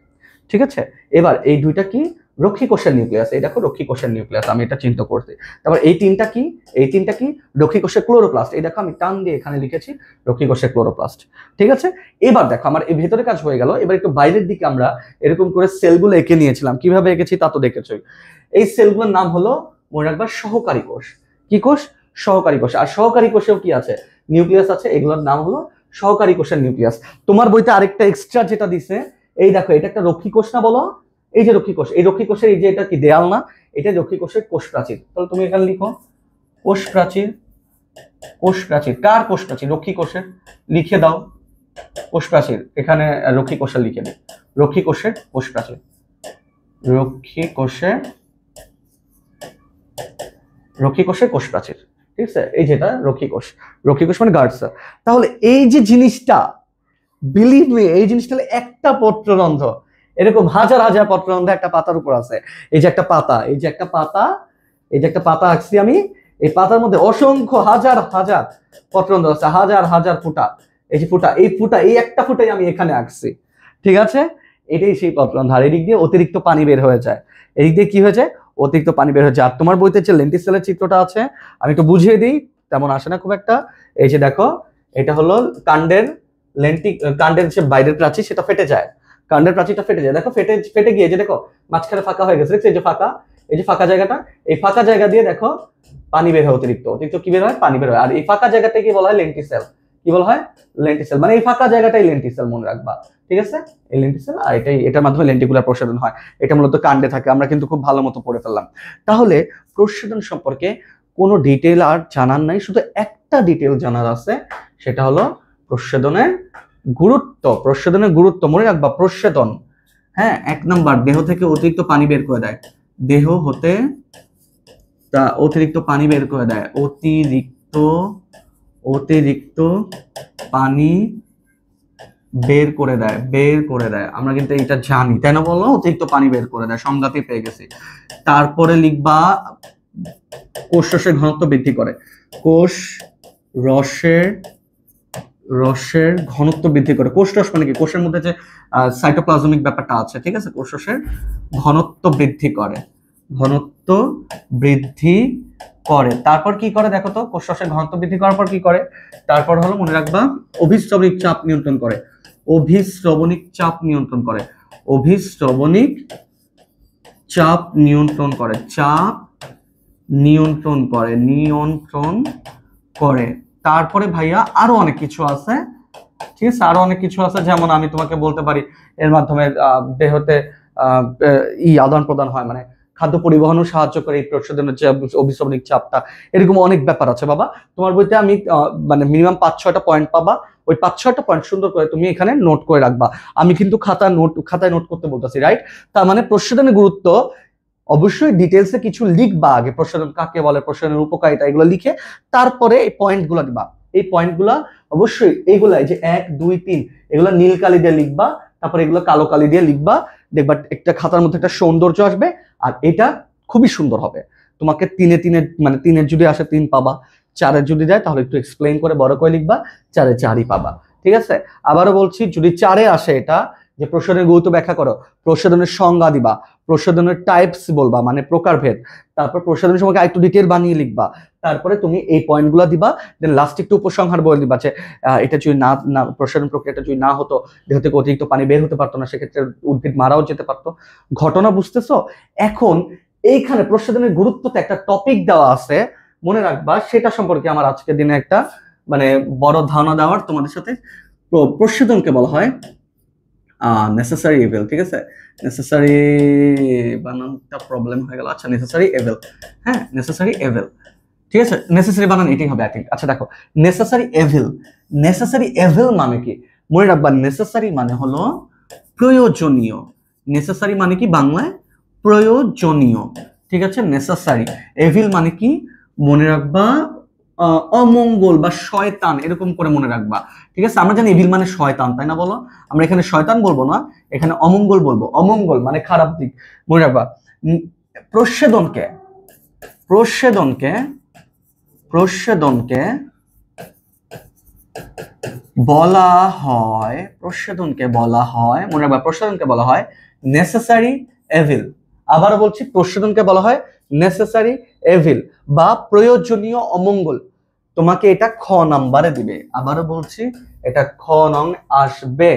ঠিক আছে, এবার এই দুইটা কি? রক্ষী কোষের নিউক্লিয়াস। এই দেখো রক্ষী কোষের নিউক্লিয়াস, আমি এটা চিহ্নিত করছি। তারপর এই তিনটা কি? এই তিনটা কি? রক্ষী কোষের ক্লোরোপ্লাস্ট। এই দেখো আমি টান দিয়ে এখানে লিখেছি রক্ষী কোষের ক্লোরোপ্লাস্ট। ঠিক আছে, এবার দেখো আমার এই ভেতরে কাজ হয়ে গেল। এবার একটু বাইরের দিকে আমরা এরকম করে সেলগুলো এঁকে নিয়েছিলাম। কিভাবে এঁকেছি তা তো দেখেছো। এই সেলগুলোর নাম হলো, মনে রাখবা, সহকারী কোষ। কি কোষ? সহকারী কোষ। আর সহকারী কোষেও কি আছে? নিউক্লিয়াস আছে। এগুলোর নাম হলো সহকারী কোষের নিউক্লিয়াস। তোমার বইতে আরেকটা এক্সট্রা যেটা দিছে, এই দেখো এটা একটা রক্ষী কোষ না বলো? এই যে রক্ষী কোষ, এই রক্ষী কোষের এই যে এটা কি দেয়াল না? এটা রক্ষী কোষের কোষ প্রাচীর। তাহলে তুমি এখানে লিখো কোষ প্রাচীর। কোষ প্রাচীর কার কোষ প্রাচীর? রক্ষী কোষের। লিখে দাও কোষ প্রাচীর, এখানে রক্ষী কোষের লিখে দিই, রক্ষী কোষের কোষ প্রাচীর, রক্ষী কোষের, রক্ষী কোষের কোষ প্রাচীর। ঠিক আছে, এই যেটা রক্ষী কোষ, রক্ষী কোষ মানে গার্ড সেল। তাহলে এই যে জিনিসটা, বিলিভ মি, এই জিনিসটা একটা পত্ররন্ধ্র, এরকম হাজার হাজার পত্ররন্ধ্র একটা পাতার উপর আছে। এই যে একটা পাতা, এই যে একটা পাতা, এই যে একটা পাতা আঁকছি আমি, এই পাতার মধ্যে অসংখ্য হাজার হাজার পত্ররন্ধ্র আছে, হাজার হাজার ফুটা। এই যে ফুটা, এই ফুটা, এই একটা ফুটাই আমি এখানে আঁকছি। ঠিক আছে, এটাই সেই পত্ররন্ধ্র। আর এদিক দিয়ে অতিরিক্ত পানি বের হয়ে যায়। এদিক দিয়ে কি হয়ে যায়? অতিরিক্ত পানি বের হয়ে যায়। আর তোমার বইতে যে লেন্টিসেলের চিত্রটা আছে, আমি একটু বুঝিয়ে দিই, তেমন আসে না খুব একটা। এই যে দেখো, এটা হলো কাণ্ডের কাণ্ডের যে বাইরের প্রাচীর, সেটা ফেটে যায়, কাণ্ডের প্রাচীরটা ফেটে যায়। দেখো ফেটে ফেটে গিয়ে যে দেখো মাঝখানে ফাঁকা হয়ে গেছে, দেখছো? এই যে ফাঁকা, এই যে ফাঁকা জায়গাটা, এই ফাঁকা জায়গা দিয়ে দেখো পানি বের হয়, অতিরিক্ত অতিরিক্ত কি বের হয়? পানি বের হয়। আর এই ফাঁকা জায়গাটাকে কি বলা হয়? লেন্টিসেল। কি বলা হয়? লেন্টিসেল। মানে এই ফাঁকা জায়গাটাই লেন্টিসেল, মনে রাখবা। ঠিক আছে, এই লেন্টিসেল। আর এটার মাধ্যমে লেন্টিকুলার প্রসারণ হয়। এটা মূলত কাণ্ডে থাকে। আমরা কিন্তু খুব ভালো মতো পড়ে ফেললাম। তাহলে প্রসারণ সম্পর্কে কোনো ডিটেল আর জানার নাই, শুধু একটা ডিটেল জানার আছে, সেটা হলো প্রচ্ছেদনের গুরুত্ব। প্রচ্ছেদনের গুরুত্ব মনে রাখবা। প্রচ্ছেদন, হ্যাঁ, 1 নাম্বার, দেহ থেকে অতিরিক্ত পানি বের করে দেয়। দেহ হতে অতিরিক্ত পানি বের করে দেয়। অতিরিক্ত পানি বের করে দেয়, বের করে দেয়। আমরা কিন্তু এটা জানি, তাই না? বলো, অতিরিক্ত পানি বের করে দেয়, সংজ্ঞাতে পেয়ে গেছি। তারপরে লিখবা কোষ রসের ঘনত্ব বৃদ্ধি করে। কোষ রসের রসের ঘনত্ব বৃদ্ধি করে। কোষ রস মানে কি? কোষের মধ্যে যে সাইটোপ্লাজমিক ব্যাপারটা আছে, ঠিক আছে, কোষ রসের ঘনত্ব বৃদ্ধি করে, ঘনত্ব বৃদ্ধি করে। তারপর কি করে দেখো তো, কোষ রসের ঘনত্ব বৃদ্ধি করার পর কি করে? তারপর হলো মনে রাখবা, অভিস্রবণিক চাপ নিয়ন্ত্রণ করে, অভিস্রবণিক চাপ নিয়ন্ত্রণ করে, অভিস্রবণিক চাপ নিয়ন্ত্রণ করে, চাপ নিয়ন্ত্রণ করে, নিয়ন্ত্রণ করে। তারপরে ভাইয়া আরো অনেক কিছু আছে, ঠিক আছে, আরো অনেক কিছু আছে, যেমন আমি তোমাকে বলতে পারি এর মাধ্যমে দেহতে আদান প্রদান হয়, মানে খাদ্য পরিবহনও সাহায্য করে এই প্রসাধনের যে অভিস্রবণিক চাপটা। এরকম অনেক ব্যাপার আছে বাবা। তোমার বইতে আমি মানে মিনিমাম 5-6টা পয়েন্ট পাবা, ওই 5-6টা পয়েন্ট সুন্দর করে তুমি এখানে নোট করে রাখবা। আমি কিন্তু খাতায় নোট করতে বলতেছি, রাইট? তার মানে প্রসাধনের গুরুত্ব অবশ্যই ডিটেলসে কিছু লিখবা আগে, প্রসাধন কাকে বলে, প্রসাধনের উপকারিতা, এগুলো লিখে তারপরে এই পয়েন্টগুলো দিবা। এই পয়েন্টগুলো অবশ্যই এইগুলাই যে 1, 2, 3 এগুলো নীল কালি দিয়ে লিখবা, তারপর এগুলো কালো কালি দিয়ে লিখবা। দেখবা একটা খাতার মধ্যে একটা সৌন্দর্য আসবে, আর এটা খুবই সুন্দর হবে। তোমাকে 3-এ মানে 3-এর যদি আসে 3 পাবা, 4-এর যদি যায় তাহলে একটু এক্সপ্লেইন করে বড় করে লিখবা, 4-এ 4ই পাবা, ঠিক আছে? আবারও বলছি, যদি 4-এ আসে এটা যে প্রসাধনের গুরুত্ব ব্যাখ্যা করো, প্রসাধনের সংজ্ঞা দিবা, প্রসাধনের টাইপস বলবা মানে প্রকারভেদ, তারপর প্রসাধনের সময় আরেকটু ডিটেল বানিয়ে লিখবা, তারপরে তুমি এই পয়েন্টগুলো দিবা, দেন লাস্টে একটু উপসংহার বলে দিবা যে এটা যদি না প্রসাধন প্রক্রিয়াটা যদি না হতো, দেহ থেকে অতিরিক্ত পানি বের হতে পারতো না, সেক্ষেত্রে উদ্ভিদ মারাও যেতে পারতো। ঘটনা বুঝতেছো? এখন এইখানে প্রসাধনের গুরুত্বতে একটা টপিক দেওয়া আছে, মনে রাখবা, সেটা সম্পর্কে আমার আজকের দিনে একটা মানে বড় ধারণা দেওয়ার তোমাদের সাথে। প্রসাধনকে বলা হয় নেসেসারি ইভিল, ঠিক আছে? নেসেসারি বানানটা প্রবলেম হয়ে গেল। আচ্ছা, নেসেসারি ইভিল, হ্যাঁ, নেসেসারি ইভিল, ঠিক আছে? নেসেসারি বানান এটাই হবে আই থিঙ্ক। আচ্ছা দেখো, নেসেসারি ইভিল, নেসেসারি ইভিল মানে কি? মনে রাখবা, নেসেসারি মানে হলো প্রয়োজনীয়। নেসেসারি মানে কি বাংলায়? প্রয়োজনীয়, ঠিক আছে? নেসেসারি। ইভিল মানে কি? মনে রাখবা অমঙ্গল বা শয়তান, এরকম করে মনে রাখবা, ঠিক আছে? আমরা জানি ইভিল মানে শয়তান, তাই না? বলো, আমরা এখানে শয়তান বলবো না, এখানে অমঙ্গল বলবো। অমঙ্গল মানে খারাপ দিক, মনে রাখবা। প্রসাধনকে প্রসাধনকে প্রসাধনকে বলা হয়, প্রসাধনকে বলা হয়, মনে রাখবা, প্রসাধনকে বলা হয় নেসেসারি এভিল। আবারও বলছি, প্রসাধনকে বলা হয় নেসেসারি এভিল বা প্রয়োজনীয় অমঙ্গল। তোমাকে এটা খ নাম্বারে দিবে। আবারও বলছি, এটা খ নং আসবে,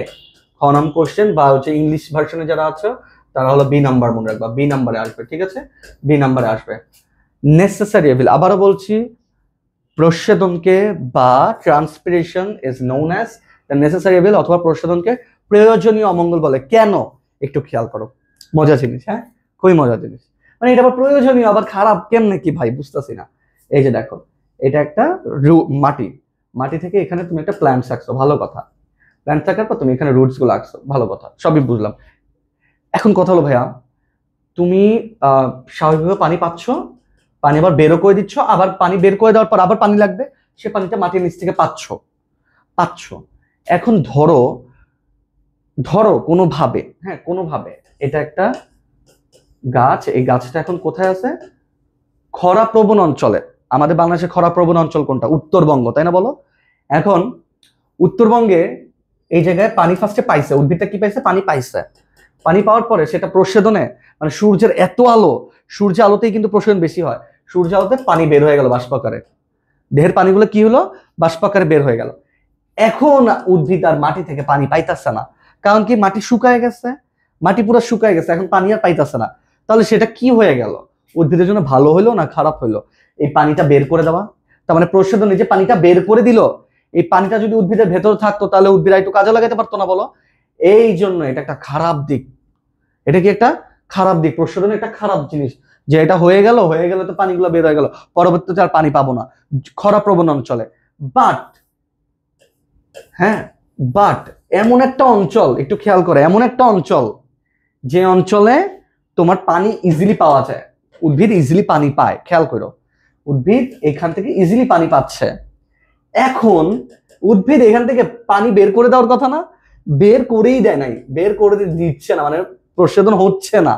খ নং কোশ্চেন, বা হচ্ছে ইংলিশ ভার্সনে যারা আছে তারা হলো বি নাম্বার, মনে রাখবা, বি নাম্বারে আসবে, ঠিক আছে? বি নাম্বারে আসবে নেসেসারি এভিল। আবারও বলছি, প্রসাধনকে বা transpiration is known as the necessary evil, অথবা প্রসাধনকে প্রয়োজনীয় অমঙ্গল বলে। কেন? একটু খেয়াল করো, মজা জিনিস, হ্যাঁ, খুবই মজা জিনিস। মানে এটা আবার প্রয়োজনীয় আবার খারাপ কেমনে কি ভাই, বুঝতেছি না। এই যে দেখো, এটা একটা মাটি, মাটি থেকে এখানে তুমি একটা প্ল্যান্ট রাখছো, ভালো কথা। প্ল্যান্ট থাকার পর তুমি এখানে রুটস গুলো আঁকছো, ভালো কথা, সবই বুঝলাম। এখন কথা হলো ভাইয়া, তুমি স্বাভাবিকভাবে পানি পাচ্ছ, পানি আবার বেরও করে দিচ্ছ, আবার পানি বের করে দেওয়ার পর আবার পানি লাগবে, সে পানিটা মাটির নিচ থেকে পাচ্ছ। এখন ধরো কোনোভাবে, হ্যাঁ, কোনোভাবে এটা একটা গাছ, এই গাছটা এখন কোথায় আছে? খরা প্রবণ অঞ্চলে। আমাদের বাংলাদেশে খরা প্রবণ অঞ্চল কোনটা? উত্তরবঙ্গ, তাই না? বলো। এখন উত্তরবঙ্গে এই জায়গায় পানি ফার্স্টে পাইছে, উদ্ভিদটা কি পাইছে? পানি পাইছে। পানি পাওয়ার পরে সেটা প্রসাধনে, মানে সূর্যের এত আলো, সূর্যের আলোতেই কিন্তু প্রসাধন বেশি হয়, সূর্যের আলোতে পানি বের হয়ে গেল বাষ্পাকারে, দেহের পানিগুলো কি হলো? বাষ্পাকারে বের হয়ে গেল। এখন উদ্ভিদ আর মাটি থেকে পানি পাইতেছে না, কারণ কি? মাটি শুকায় গেছে, মাটি পুরো শুকায় গেছে, এখন পানি আর পাইতেছে না। তাহলে সেটা কি হয়ে গেল? উদ্ভিদের জন্য ভালো হইলো না খারাপ হইলো? এই পানিটা বের করে দেওয়া, তার মানে প্রসাধন এই যে পানিটা বের করে দিল, এই পানিটা যদি উদ্ভিদের ভেতর থাকতো তাহলে উদ্ভিদ একটু কাজে লাগাতে পারতো না, বলো? এই জন্য এটা একটা খারাপ দিক। এটা কি একটা খারাপ দিক? প্রসাধন একটা খারাপ জিনিস, যে এটা হয়ে গেল তো পানিগুলো বের হয়ে গেল, পরবর্তীতে আর পানি পাবো না খরা প্রবণ অঞ্চলে। বাট হ্যাঁ, বাট এমন একটা অঞ্চল, একটু খেয়াল করে, এমন একটা অঞ্চল যে অঞ্চলে তোমার পানি ইজিলি পাওয়া যায়, উদ্ভিদ ইজিলি পানি পায়, খেয়াল করো, উদ্ভিদ এখান থেকে ইজিলি পানি পাচ্ছে। এখন উদ্ভিদ এখান থেকে পানি বের করে দেওয়ার কথা না? বের করেই দেয় নাই, বের করে দিচ্ছে না, মানে প্রসাধন হচ্ছে না।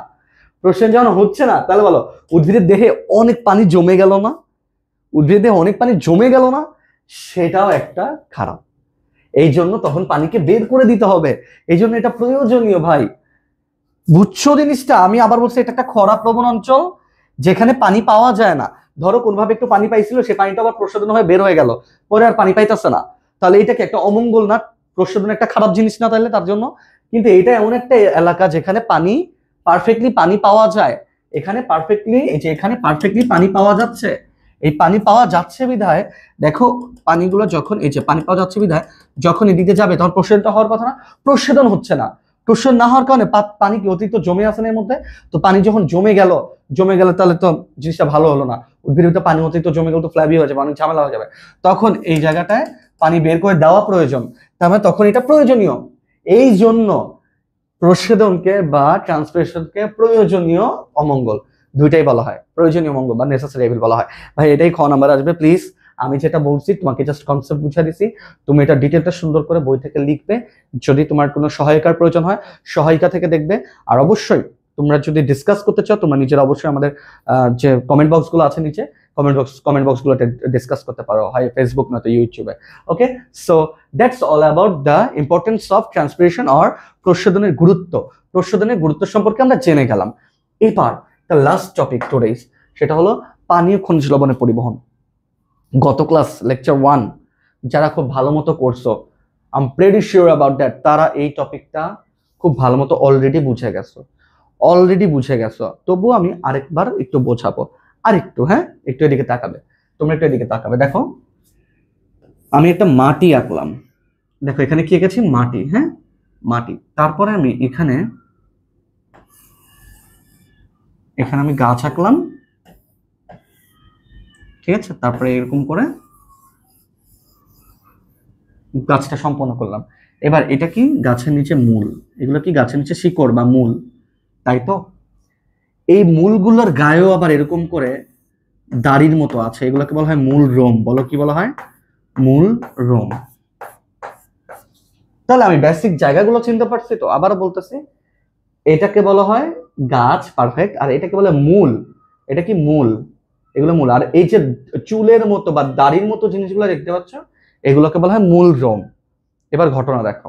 প্রসাধন যখন হচ্ছে না, তাহলে বলো, উদ্ভিদের দেহে অনেক পানি জমে গেল না? উদ্ভিদের দেহে অনেক পানি জমে গেল না? সেটাও একটা খারাপ। এই জন্য তখন পানিকে বের করে দিতে হবে, এই জন্য এটা প্রয়োজনীয় ভাই। বুঝছো জিনিসটা? আমি আবার বলছি, এটা একটা খরা প্রবণ অঞ্চল যেখানে পানি পাওয়া যায় না। ধরো কোনোভাবে একটু পানি পাইছিল, সে পানিটা আবার প্রশোধন হয়ে বের হয়ে গেল, পরে আর পানি পাইতেছে না, তাহলে এটা কি একটা অমঙ্গল না? প্রশোধন একটা খারাপ জিনিস না তাহলে তার জন্য? কিন্তু এটা এমন একটা এলাকা যেখানে পানি পারফেক্টলি পানি পাওয়া যায়। এখানে পারফেক্টলি, এই যে এখানে পারফেক্টলি পানি পাওয়া যাচ্ছে। এই পানি পাওয়া যাচ্ছে বিধায় দেখো, পানিগুলো যখন এই যে পানি পাওয়া যাচ্ছে বিধায় যখন এদিকে যাবে তখন প্রশোধনটা হওয়ার কথা না? প্রশোধন হচ্ছে না। প্রশোধন না হওয়ার কারণে পানি কি অতিরিক্ত জমে আছে না এর মধ্যে? তো পানি যখন জমে গেল তাহলে তো জিনিসটা ভালো হলো না। উদ্ভিদে পানি অতিরিক্ত জমে গেলে তো ফ্ল্যাবি হয়ে যাবে, অনেক ঝামেলা হয়ে যাবে। তখন এই জায়গাটায় পানি বের করে দেওয়া প্রয়োজন, তার মানে তখন এটা প্রয়োজনীয়। এই জন্য প্রশোধনকে বা ট্রান্সপিরেশনকে প্রয়োজনীয় অমঙ্গল দুইটাই বলা হয়, প্রয়োজনীয় অমঙ্গল বা নেসেসারি এভিল বলা হয়। ভাই এটাই খ নাম্বার আসবে প্লিজ। আমি যেটা বলছি তোমাকে জাস্ট কনসেপ্ট বুঝিয়ে দিছি, তুমি এটা ডিটেলটা সুন্দর করে বই থেকে লিখবে। যদি তোমার কোনো সহায়িকার প্রয়োজন হয় সহায়িকা থেকে দেখবে। আর অবশ্যই তোমরা যদি ডিসকাস করতে চাও তোমরা নিজেরা অবশ্যই আমাদের যে কমেন্ট বক্সগুলো আছে নিচে, কমেন্ট বক্সগুলোতে ডিসকাস করতে পারো, হয় ফেসবুক নয়তো ইউটিউবে। Okay, so that's all about the importance of transpiration or প্রশোধনের গুরুত্ব। প্রশোধনের গুরুত্ব সম্পর্কে আমরা জেনে গেলাম। এবার দ্য লাস্ট টপিক টুডেজ, সেটা হলো পানীয় খনিজ লবণের পরিবহন। গত ক্লাস লেকচার 1 যারা খুব ভালো মতো করছো, I am pretty sure about that, তারা এই টপিকটা খুব ভালো মতো অলরেডি বুঝে গেছো। তবুও আমি আরেকবার একটু বোঝাবো, আরেকটু, হ্যাঁ একটু এদিকে তাকাবে, তোমরা একটু এদিকে তাকাবে। দেখো আমি একটা মাটি আঁকলাম, দেখো এখানে কি এঁকেছি? মাটি, হ্যাঁ মাটি। তারপরে আমি এখানে আমি গাছ আঁকলাম, ঠিক আছে? তারপরে এরকম করে গাছটা সম্পন্ন করলাম। এবার এটা কি? গাছের নিচে মূল। এগুলো কি? গাছের নিচে শিকড় বা মূল, তাই তো? এই মূলগুলোর গায়েও আবার এরকম করে দাড়ির মতো আছে, এগুলোকে বলা হয় মূল রোম। বলো কি বলা হয়? মূল রোম। তাহলে আমি বেসিক জায়গাগুলো চিনতে পারছি তো? আবারও বলতেছি, এটাকে বলা হয় গাছ, পারফেক্ট। আর এটাকে বলে মূল। এটা কি? মূল। এগুলো মূল। আর এই যে চুলের মতো বা দাড়ির মতো জিনিসগুলো দেখতে পাচ্ছ, এগুলোকে বলা হয় মূল রোম। এবার ঘটনা দেখো,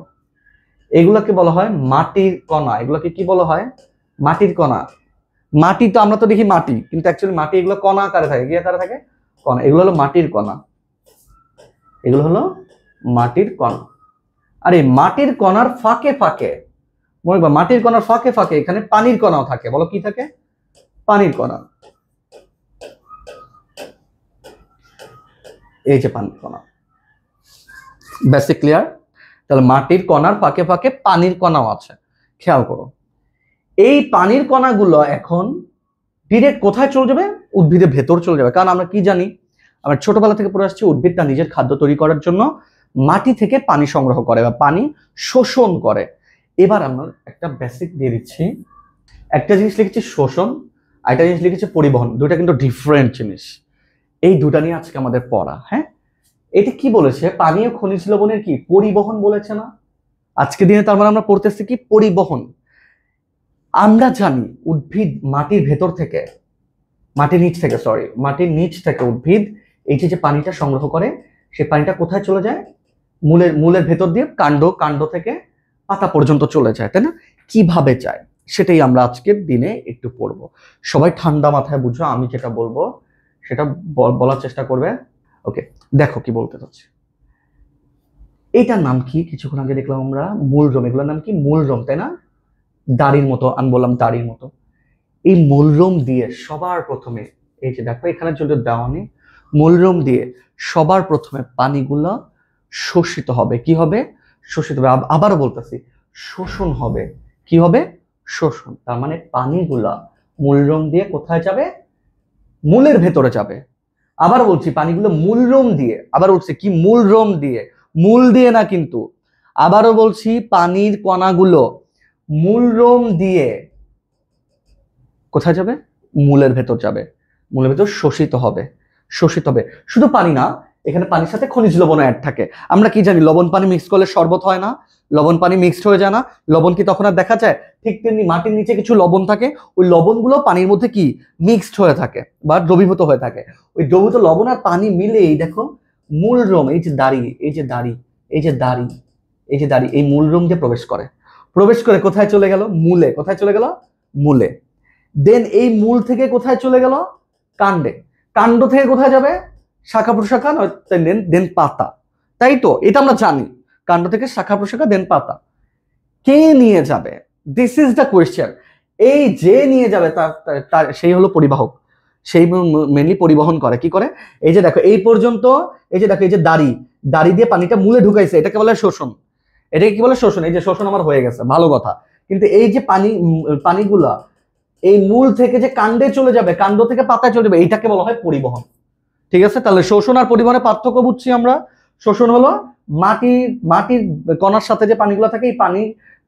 এগুলোকে বলা হয় মাটির কণা। এগুলোকে কি বলা হয়? মাটির কণা। মাটি তো আমরা তো দেখি মাটি, কিন্তু অ্যাকচুয়ালি মাটি এগুলো কণা আকারে থাকে। কি আকারে থাকে? কণা। এগুলো হলো মাটির কণা, এগুলো হলো মাটির কণা। আর এই মাটির কণার ফাঁকে ফাঁকে, মনে রাখবা, মাটির কণার ফাঁকে ফাঁকে এখানে পানির কণাও থাকে। বলো কি থাকে? পানির কণা। এই যে পানির কণা, বেসিক ক্লিয়ার? তাহলে মাটির কণার ফাঁকে ফাঁকে পানির কণাও আছে। খেয়াল করো, এই পানির কণাগুলো এখন ডিরেক্ট কোথায় চলে যাবে? উদ্ভিদের ভেতর চলে যাবে। কারণ আমরা কি জানি, আমরা ছোটবেলা থেকে পড়ে আসছি, উদ্ভিদ তার নিজের খাদ্য তৈরি করার জন্য মাটি থেকে পানি সংগ্রহ করে বা পানি শোষণ করে। এবার আমরা একটা বেসিক দিয়ে দিচ্ছি, একটা জিনিস লিখেছি শোষণ, আর একটা জিনিস লিখেছি পরিবহন। দুটা কিন্তু ডিফারেন্ট জিনিস। এই দুটা নিয়ে আজকে আমাদের পড়া। হ্যাঁ, এটা কি বলেছে? পানি ও খনিজ লবণের কি পরিবহন বলেছে না আজকে দিনে? তার মানে আমরা পড়তেছি কি? পরিবহন। আমরা জানি উদ্ভিদ মাটির ভেতর থেকে, মাটির নিচ থেকে উদ্ভিদ এই যে পানিটা সংগ্রহ করে, সে পানিটা কোথায় চলে যায়? মূলের ভেতর দিয়ে কাণ্ড থেকে পাতা পর্যন্ত চলে যায়, তাই না? কিভাবে যায় সেটাই আমরা আজকের দিনে একটু পড়বো। সবাই ঠান্ডা মাথায় বুঝো, আমি যেটা বলবো সেটা বলার চেষ্টা করবে। ওকে, দেখো কি বলতে চাচ্ছি। এটার নাম কি? কিছুক্ষণ আগে দেখলাম আমরা মূলরোম। এগুলোর নাম কি? মূলরোম, তাই না? দাড়ির মতো, আমি বললাম দাড়ির মতো। এই মূলরোম দিয়ে সবার প্রথমে, এই যে দেখো এখানে যদি দেওয়া নেই, মূলরোম দিয়ে সবার প্রথমে পানিগুলো শোষিত হবে। কি হবে? শোষিত হবে। আবারও বলতেছি, শোষণ হবে। কি হবে? শোষণ। তার মানে পানিগুলা মূলরোম দিয়ে কোথায় যাবে? মূলের ভেতরে যাবে। আবার বলছি, পানিগুলো মূলরোম দিয়ে, আবার বলছি কি? মূলরোম দিয়ে, মূল দিয়ে না কিন্তু। আবারও বলছি, পানির কণাগুলো মূলরোম দিয়ে কোথায় যাবে? মূলের ভেতর যাবে। মূলের ভেতর শোষিত হবে। শুধু পানি না, এখানে পানির সাথে খনিজ লবণ অ্যাড থাকে। আমরা কি জানি? লবণ পানি মিক্স করলে শরবত হয় না? লবণ পানি মিক্সড হয়ে যায় না? লবণ কি তখন আর দেখা যায়? ঠিক তেমনি মাটির নিচে কিছু লবণ থাকে, ওই লবণগুলো পানির মধ্যে কি মিক্সড হয়ে থাকে বা দ্রবীভূত হয়ে থাকে। ওই দ্রবীভূত লবণ আর পানি মিলে এই দেখো মূলরোম, এই যে দাড়ি এই যে দাড়ি, এই যে দাড়ি এই মূলরোম দিয়ে প্রবেশ করে কোথায় চলে গেল? মূলে। কোথায় চলে গেল? মূলে। দেন এই মূল থেকে কোথায় চলে গেল? কাণ্ডে। কাণ্ড থেকে কোথায় যাবে? শাখা প্রশাখা, দেন পাতা। তাই তো, এটা আমরা জানি, কাণ্ড থেকে শাখা প্রশাখা দেন পাতা। কে নিয়ে যাবে? This is the question. এই যে নিয়ে যাবে তার সেই হলো পরিবাহক, সেই মেনলি পরিবহন করে। কি করে? এই যে দেখো এই পর্যন্ত, এই যে দেখো এই যে দাড়ি দিয়ে পানিটা মূলে ঢুকাইছে, এটাকে বলে শোষণ। এটাকে কি বলে? শোষণ। এই যে শোষণ আমার হয়ে গেছে, ভালো কথা। কিন্তু এই যে পানিগুলা এই মূল থেকে যে কাণ্ডে চলে যাবে, কাণ্ড থেকে পাতায় চলে যাবে, এইটাকে বলা হয় পরিবহন। ঠিক আছে, তাহলে শোষণ আর পরিবহনের পার্থক্য বুঝছি আমরা। শোষণ হলো মাটির কণার সাথে যে পানিগুলো থাকে, এই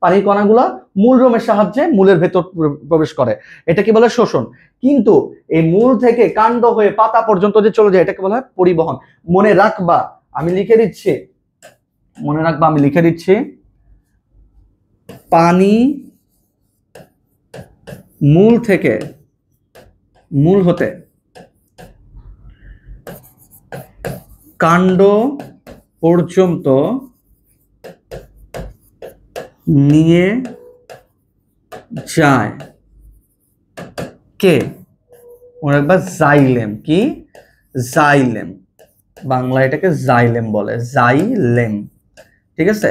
পানির কণাগুলা মূলরোমের সাহায্যে মূলের ভেতর প্রবেশ করে, এটা কি বলে? শোষণ। কিন্তু এই মূল থেকে কাণ্ড হয়ে পাতা পর্যন্ত যে চলে যায়, এটাকে বলা হয় পরিবহন। মনে রাখবা, আমি লিখে দিচ্ছি, পানি মূল হতে কাণ্ড পর্যন্ত নিয়ে যায় কে? মনে রাখবা, জাইলেম। কি? জাইলেম। বাংলা এটাকে জাইলেম বলে, জাইলেম। ঠিক আছে,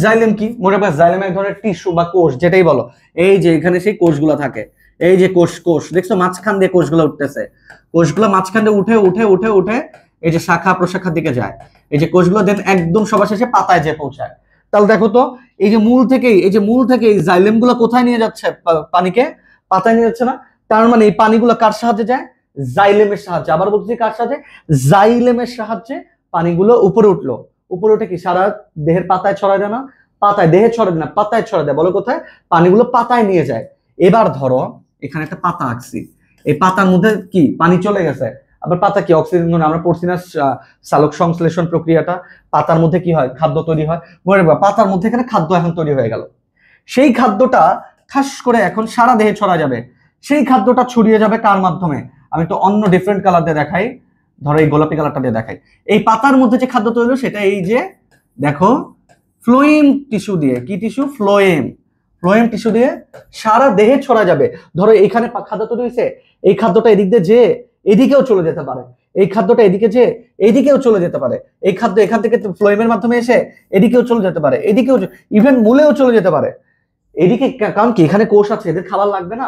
জাইলেম কি? মনে রাখবা, জাইলেম এক ধরনের টিস্যু বা কোষ, যেটাই বলো। এই যে এখানে সেই কোষগুলো থাকে, এই যে কোষ দেখছো, মাঝখান দিয়ে কোষগুলো উঠতেছে, কোষগুলো মাঝখান দিয়ে উঠে উঠে উঠে উঠে এই যে শাখা প্রশাখার দিকে যায়, এই যে কোষগুলো দেন একদম সবার শেষে পাতায় যে পৌঁছায়। তাহলে দেখো তো, এই যে মূল থেকে এই জাইলেম গুলো কোথায় নিয়ে যাচ্ছে? পানিকে পাতায় নিয়ে যাচ্ছে না? তার মানে এই পানিগুলো কার সাহায্যে যায়? জাইলেমের সাহায্যে। আবার বলছি, কার সাহায্যে? জাইলেমের সাহায্যে পানিগুলো উপরে উঠলো। উপরে উঠে কি সারা দেহের পাতায় ছড়ায় দেয় না? দেহে ছড়ায় দেয় না, পাতায় ছড়ায় দেয়। বলো কোথায়? পানিগুলো পাতায় নিয়ে যায়। এবার ধরো এখানে একটা পাতা আঁকছি, এই পাতার মধ্যে কি পানি চলে গেছে। আবার পাতা কি অক্সিজেন, আমরা পড়ছি না সালোক সংশ্লেষণ প্রক্রিয়াটা? পাতার মধ্যে কি হয়? খাদ্য তৈরি হয়। মনে রাখবা, পাতার মধ্যে এখানে খাদ্য এখন তৈরি হয়ে গেল। সেই খাদ্যটা ঠাস করে এখন সারা দেহে ছড়া যাবে। সেই খাদ্যটা ছড়িয়ে যাবে কার মাধ্যমে? আমি তো অন্য ডিফারেন্ট কালার দিয়ে দেখাই, ধরো এই গোলাপি কালারটা দিয়ে দেখাই। এই পাতার মধ্যে যে খাদ্য তৈরি হলো, সেটা এই যে দেখো ফ্লোয়েম টিস্যু দিয়ে। কি টিস্যু? ফ্লোয়েম টিস্যু দিয়ে সারা দেহে ছড়া যাবে। ধরো এখানে খাদ্য তৈরি হয়েছে, এই খাদ্যটা এদিক দিয়ে যে এদিকেও চলে যেতে পারে, এই খাদ্যটা এদিকে যে এদিকেও চলে যেতে পারে, এই খাদ্য এখান থেকে ফ্লোয়েমের মাধ্যমে এসে এদিকেও চলে যেতে পারে, এদিকেও ইভেন মূলেও চলে যেতে পারে। এদিকে, কারণ কি এখানে কোষ আছে, এদের খাবার লাগবে না।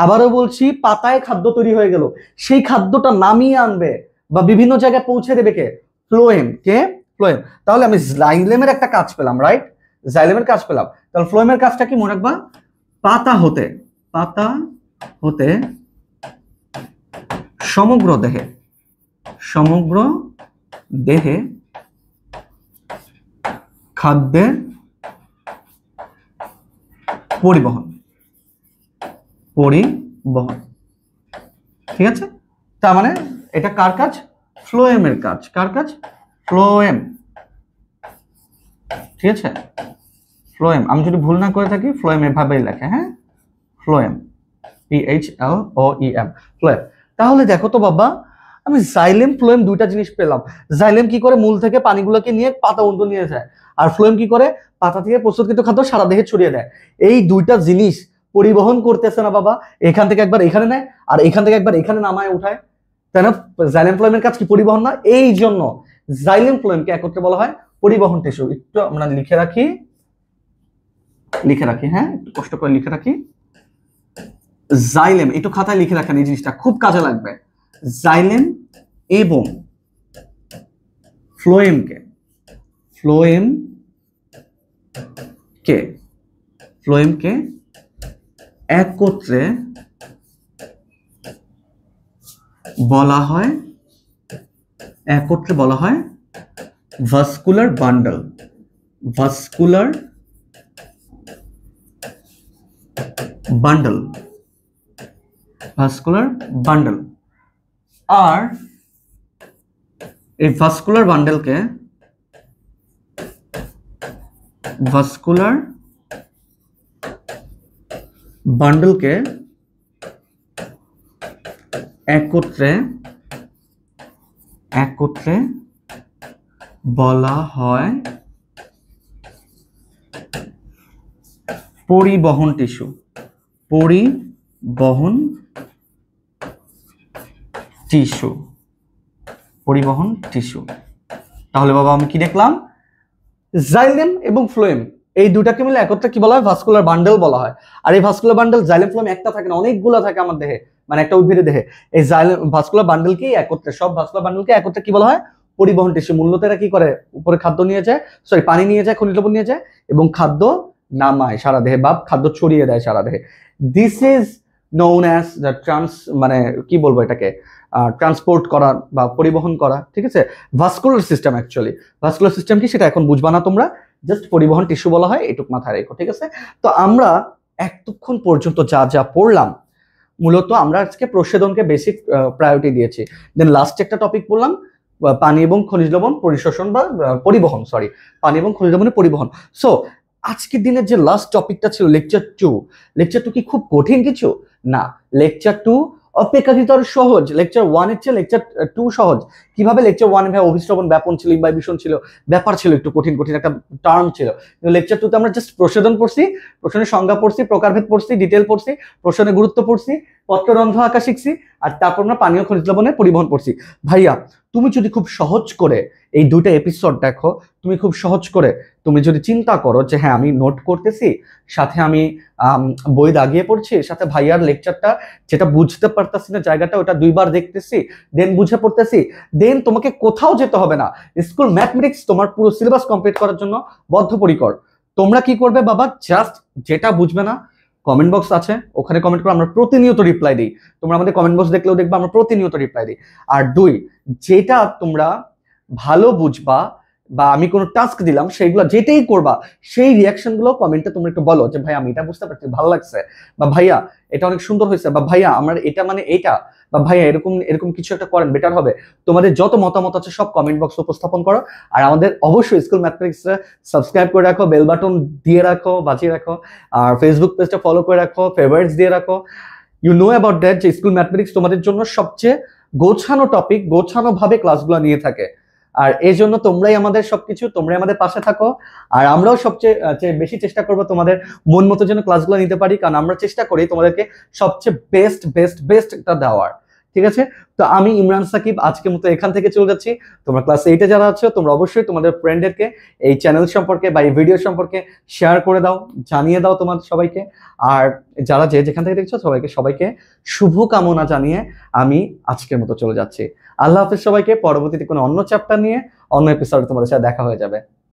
আবারও বলছি, পাতায় খাদ্য তৈরি হয়ে গেল, সেই খাদ্যটা নামিয়ে আনবে বা বিভিন্ন জায়গায় পৌঁছে দেবে কে? ফ্লোয়েম। কে? ফ্লোয়েম। তাহলে আমি জাইলেমের একটা কাজ পেলাম, রাইট? জাইলেমের কাজ পেলাম। তাহলে ফ্লোয়েমের কাজটা কি? মনে রাখবা, পাতা হতে সমগ্র দেহে খাদ্যের পরিবহন। ঠিক আছে, তার মানে এটা কার কাজ? ফ্লোয়েমের কাজ। কার কাজ? ফ্লোয়েম। ঠিক আছে, ফ্লোয়েম। আমি যদি ভুল না করে থাকি, ফ্লোয়েম এভাবেই লেখে। হ্যাঁ, ফ্লোয়েম, PHLOEM, ফ্লোয়েম। তাহলে দেখো তো বাবা, আমি জাইলেম ফ্লোয়েম দুইটা জিনিস পেলাম। জাইলেম কি করে? মূল থেকে পানিগুলোকে নিয়ে পাতা পর্যন্ত নিয়ে যায়। আর ফ্লোয়েম কি করে? পাতা থেকে প্রস্তুতকৃত খাদ্য সারা দেহে ছড়িয়ে দেয়। এই দুইটা জিনিস পরিবহন করতেছে না বাবা? এখান থেকে একবার এখানে নেয়, আর এখান থেকে একবার এখানে নামায় উঠায়, তাই না? জাইলেম ফ্লোয়েমের কাজ কি? পরিবহন না? এই জন্য জাইলেম ফ্লোয়েমকে একত্রে বলা হয় পরিবহন টিস্যু। একটু আমরা লিখে রাখি, হ্যাঁ, একটু কষ্ট করে লিখে রাখি। জাইলেম, একটু খাতায় লিখে রাখেন, এই জিনিসটা খুব কাজে লাগবে। জাইলেম এবং ফ্লোয়েমকে একত্রে বলা হয় ভাস্কুলার বান্ডল। আর এই ভাস্কুলার বান্ডলকে একত্রে বলা হয় পরিবহন টিস্যু, পরিবহন টিস্যু, পরিবহন টিস্যু। তাহলে বাবা আমি কি দেখলাম, জাইলেম এবং ফ্লোয়েম এই দুটাকে মিলে একত্রে কি বলা হয়, ভাস্কুলার বান্ডেল বলা হয়। আর এই ভাস্কুলার বান্ডেল জাইলেম ফ্লোয়েম একটা থাকে না, অনেকগুলো থাকে আমার দেহে, মানে একটা উদ্ভিদের দেহে। এই জাইলেম ভাস্কুলার বান্ডেলকেই একত্রে, সব ভাস্কুলার বান্ডেলকে একত্রে কি বলা হয়, পরিবহন টিস্যু। মূলত এরা কি করে, উপরে খাদ্য নিয়ে যায়, সরি পানি নিয়ে যায়, খনিজ লবণ নিয়ে যায় এবং খাদ্য নামায় সারা দেহে বা খাদ্য ছড়িয়ে দেয় সারা দেহে। This is known as the মানে কি বলবো এটাকে, ট্রান্সপোর্ট করা বা পরিবহন করা, ঠিক আছে। Vascular system, actually vascular system কি সেটা এখন বুঝবা না তোমরা, জাস্ট পরিবহন টিস্যু বলা হয়, এটুক মাথায় রেখো, ঠিক আছে। তো আমরা এতক্ষণ পর্যন্ত যা যা পড়লাম, মূলত আমরা আজকে প্রসাধনকে বেসিক প্রায়োরিটি দিয়েছি। দেন লাস্ট একটা টপিক বললাম, পানি এবং খনিজ লবণ পরিশোষণ বা পরিবহন, সরি, পানি এবং খনিজ লবণের পরিবহন। সো আজকের দিনের যে লাস্ট টপিকটা ছিল লেকচার 2, লেকচার 2 কি খুব কঠিন কিছু না, লেকচার 2 অপেক্ষাকৃত সহজ। লেকচার 1 এর চেয়ে লেকচার 2 সহজ। কিভাবে, লেকচার 1 এ অভিশ্রবণ, ব্যাপন ছিল, ইম্বাইবিশন ছিল, ব্যাপার ছিল, একটু কঠিন কঠিন একটা টার্ম ছিল। কিন্তু লেকচার 2 তে আমরা জাস্ট প্রসাধন পড়ছি, প্রসাধনের সংজ্ঞা পড়ছি, প্রকারভেদ পড়ছি, ডিটেল পড়ছি, প্রসাধনের গুরুত্ব পড়ছি, পত্ররন্ধ্র আঁকা শিখছি, আর তারপর আমরা পানীয় খনিজ লবণের পরিবহন পড়ছি। ভাইয়া তুমি যদি খুব সহজ করে এই দুইটা এপিসোড দেখো, তুমি খুব সহজ করে তুমি যদি চিন্তা করো যে হ্যাঁ আমি নোট করতেছি, সাথে আমি বই দাগিয়ে পড়ছি, সাথে ভাইয়ার লেকচারটা যেটা বুঝতে পারতেছি না জায়গাটা ওটা দুইবার দেখতেছি, দেন বুঝে পড়তেছি, দেন তোমাকে কোথাও যেতে হবে না। স্কুল ম্যাথমেটিক্স তোমার পুরো সিলেবাস কমপ্লিট করার জন্য বদ্ধপরিকর। তোমরা কি করবে বাবা, জাস্ট যেটা বুঝবে না কমেন্ট বক্স আছে, ওখানে কমেন্ট করে, আমরা প্রতিনিয়ত রিপ্লাই দিই। তোমরা আমাদের কমেন্ট বক্স দেখলেও দেখবে আমরা প্রতিনিয়ত রিপ্লাই দিই। আর 2, যেটা তোমরা ভালো বুঝবা বা আমি কোনো টাস্ক দিলাম সেইগুলো যেটাই করবা, সেই রিয়াকশন গুলো কমেন্টে তোমরা একটু বলো যে ভাই আমি এটা বুঝতে পারছি, ভালো লাগছে, বা ভাইয়া এটা অনেক সুন্দর হয়েছে, বা ভাইয়া আমার এটা মানে এইটা, বা ভাইয়া এরকম এরকম কিছু একটা করেন বেটার হবে। তোমাদের যত মতামত আছে সব কমেন্ট বক্সে উপস্থাপন করো। আর আমাদের অবশ্যই স্কুল ম্যাথমেটিক্স সাবস্ক্রাইব করে রাখো, বেল বাটন দিয়ে রাখো, বাজিয়ে রাখো, আর ফেসবুক পেজটা ফলো করে রাখো, ফেভারিটস দিয়ে রাখো। ইউ নো অ্যাবাউট দ্যাট যে স্কুল ম্যাথমেটিক্স তোমাদের জন্য সবচেয়ে গোছানো টপিক, গোছানো ভাবে ক্লাসগুলো নিয়ে থাকে। আর এই জন্য তোমরাই আমাদের সবকিছু, তোমরাই আমাদের পাশে থাকো। আর আমরাও সবচেয়ে বেশি চেষ্টা করবো তোমাদের মন মতো যেন ক্লাসগুলো নিতে পারি, কারণ আমরা চেষ্টা করি তোমাদেরকে সবচেয়ে বেস্ট বেস্ট বেস্ট একটা দেওয়ার, ঠিক আছে। তো আমি ইমরান সাকিব আজকের মতো এখান থেকে চলে যাচ্ছি। তোমরা ক্লাস 8 এ যারা আছো তোমরা অবশ্যই তোমাদের ফ্রেন্ডদেরকে এই চ্যানেল সম্পর্কে বা এই ভিডিও সম্পর্কে শেয়ার করে দাও, জানিয়ে দাও তোমাদের সবাইকে। আর যারা যেখান থেকে দেখছো সবাইকে শুভকামনা জানিয়ে আমি আজকের মতো চলে যাচ্ছি। আল্লাহ হাফেজ সবাইকে। পরবর্তীতে কোনো অন্য চ্যাপ্টার নিয়ে অন্য এপিসোডে তোমাদের সাথে দেখা হয়ে যাবে।